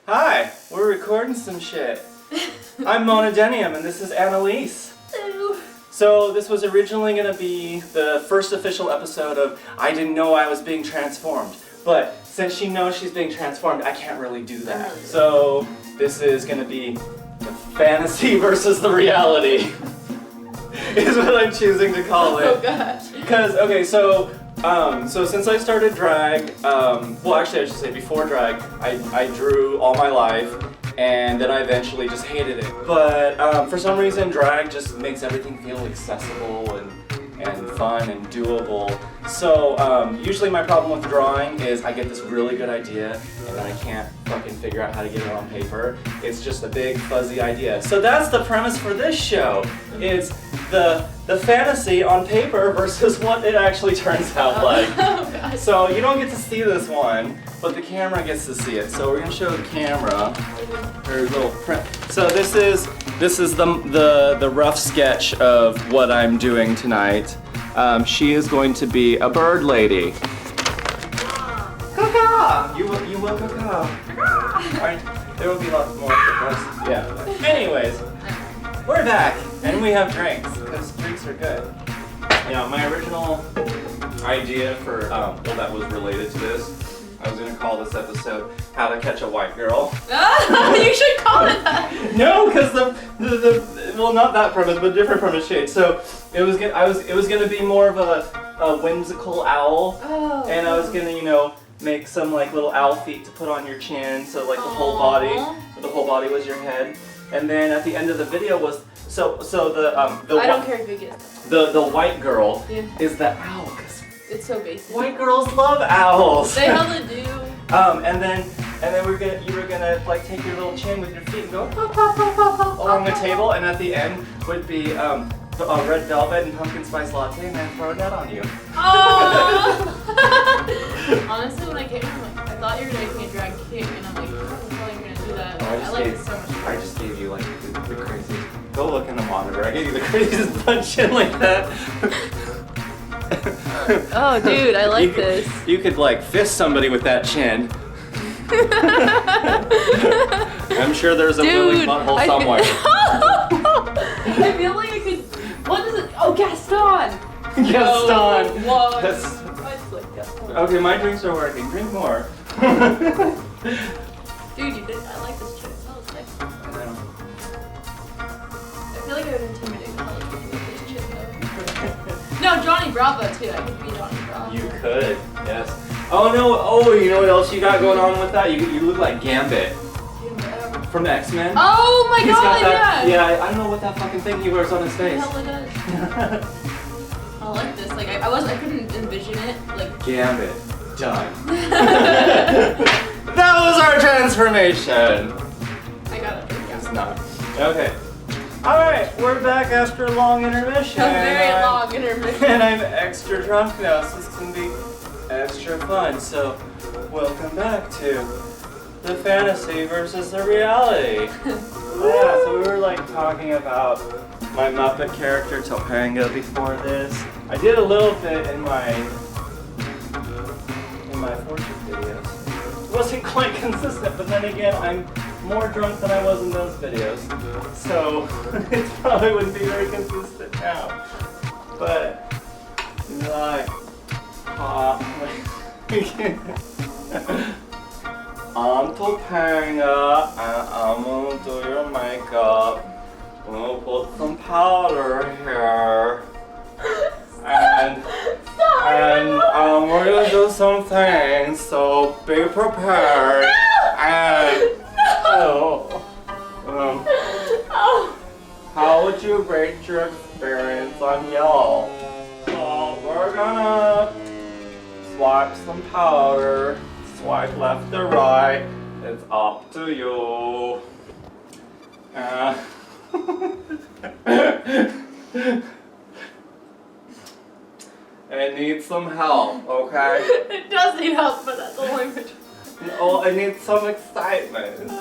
Hi, we're recording some shit. I'm Monadenium and this is Annalise. Hello. So this was originally going to be the first official episode of I didn't know I was being transformed. But since she knows she's being transformed, I can't really do that. So this is going to be the fantasy versus the reality. Is what I'm choosing to call it. Oh gosh. Because, okay, so since I started drag, well actually I should say before drag, I drew all my life, and then I eventually just hated it. But for some reason drag just makes everything feel accessible and fun and doable. So usually my problem with drawing is I get this really good idea and then I can't fucking figure out how to get it on paper. It's just a big fuzzy idea. So that's the premise for this show. It's the fantasy on paper versus what it actually turns out like. Oh, so you don't get to see this one, but the camera gets to see it. So we're gonna show the camera her little print. So this is the rough sketch of what I'm doing tonight. She is going to be a bird lady. Caca! You will caca. Alright, there will be lots more for us. Yeah. Anyways, we're back and we have drinks because drinks are good. You know, my original idea for well, that was related to this. I was gonna call this episode "How to Catch a White Girl." You should call it that. No, because the well, not that premise, but different premise shade. So it was gonna be more of a whimsical owl, and I was gonna make some like little owl feet to put on your chin, so like the whole body was your head, and then at the end of the video was so the I don't care if you get the white girl is the owl. It's so basic. White girls love owls. They hella do. And then you were gonna like take your little chin with your feet and go pop, pop, pop, pop, pop, along the table, and at the end would be red velvet and pumpkin spice latte, and then throw that on you. Oh. Honestly, when I came, I'm like, I thought you were gonna make me a drag kick, and I'm like, how are you gonna do that? I like it so much. I just gave you like the craziest. Go look in the monitor. I gave you the craziest punch in like that. Oh, dude, I like this. You could like fist somebody with that chin. I'm sure there's a Lily butthole somewhere. I feel like I could. What is it? Oh, Gaston! Gaston! No, what? That's... Like Gaston. Okay, my drinks are working. Drink more. Dude, you did. I like this chick. It smells nice. I know. I feel like I would intimidate with this chick though. No, Johnny Bravo too. I could be Johnny Bravo. You could, yes. Oh no! Oh, you know what else you got going on with that? You look like Gambit from X-Men. Oh my He's god! got that, Yeah. I don't know what that fucking thing he wears on his face. Hell it does. I like this. Like I couldn't envision it. Like Gambit. Done. That was our transformation. I got it. It's not. Okay. Alright, we're back after a long intermission. A very long intermission. And I'm extra drunk now, so it's gonna be extra fun. So, welcome back to the fantasy versus the reality. Yeah, so we were like talking about my Muppet character Topanga before this. I did a little bit in my portrait videos. It wasn't quite consistent, but then again, I'm more drunk than I was in those videos. So, it probably wouldn't be very consistent now. But, like, I'm Topanga, and I'm gonna do your makeup. I'm gonna put some powder here. And we're gonna do some things, so be prepared. And how would you rate your experience on y'all? So we're gonna swipe some powder, swipe left or right. It's up to you. It needs some help, okay? It does need help, but that's all I'm Oh, it needs some excitement.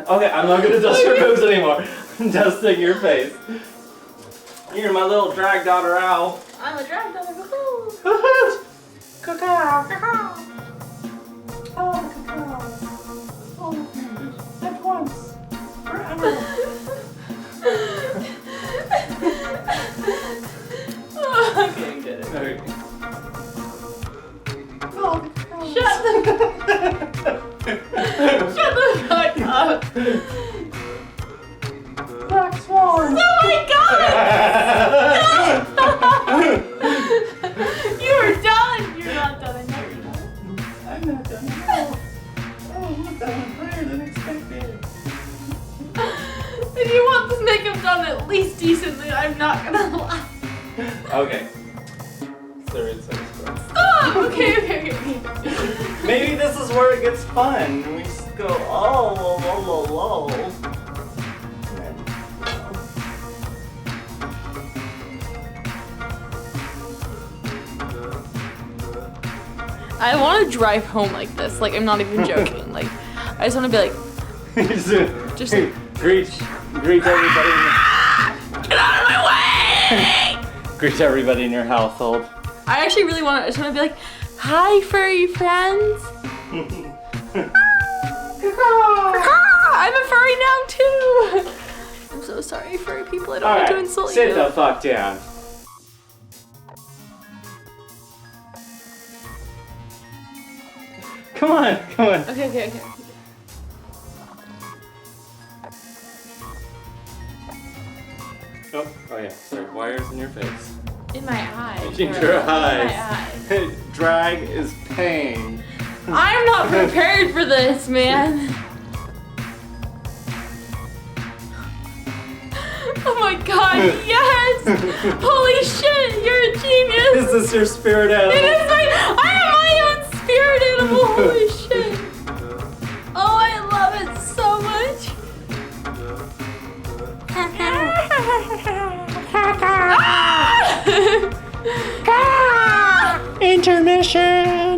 Okay, I'm not gonna dust your boobs anymore. I'm dusting your face. You're my little drag daughter owl. I'm a drag daughter. Caca, caca. Oh, caca. once. Forever. Okay, get it. Okay. Shut the fuck up. Black Swan. Oh my god! You are done! You're not done. I know you're not. I'm not done. Oh, look, that went higher than expected. If you want this makeup done at least decently, I'm not gonna lie. Okay. Third set. Stop! Okay. Maybe this is where it gets fun. We just go, oh, lol. I want to drive home like this. Like, I'm not even joking. Like, I just want to be like, just greet everybody. Get out of my way! Greet everybody in your household. I actually really want to. I just want to be like, hi, furry friends. I'm a furry now too. I'm so sorry, furry people. I don't want to insult you. Sit the fuck down. Come on. Okay. Oh yeah, sorry. Wires in your face. In my eyes. In your eyes. In my eyes. Drag is pain. I'm not prepared for this, man. Oh my god, yes! Holy shit, you're a genius! Is this your spirit animal? It is I am my own spirit animal, holy shit! Oh, I love it so much! Intermission!